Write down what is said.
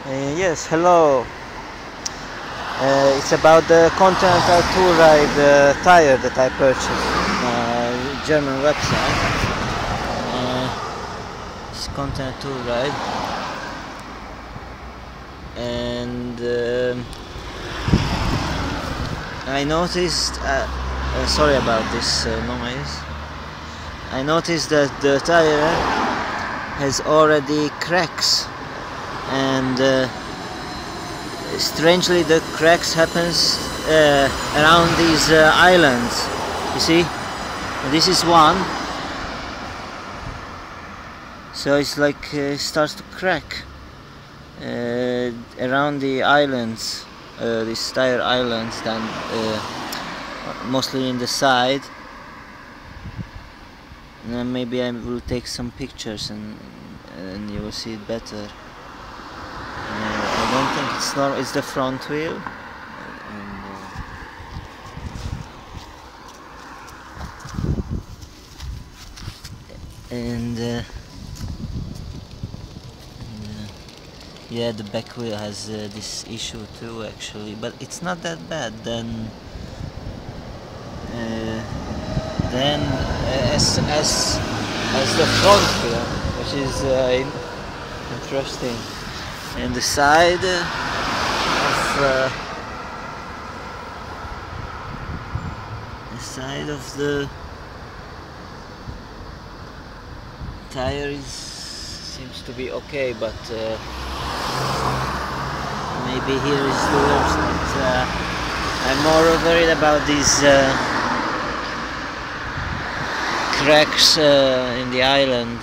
Yes, hello. It's about the Continental Tour Ride tire that I purchased on a German website. It's Continental Tour Ride, and I noticed. Sorry about this noise. I noticed that the tire has already cracks, and strangely the cracks happens around these islands. You see, this is one, so it's like starts to crack around the islands, these tire islands, then mostly in the side. And then maybe I will take some pictures and you will see it better. I don't think it's normal. It's the front wheel, and yeah, the back wheel has this issue too, actually, but it's not that bad. Then as the front wheel, which is interesting, and the side of the tire seems to be okay, but maybe here is the worst. But I'm more worried about these cracks in the island.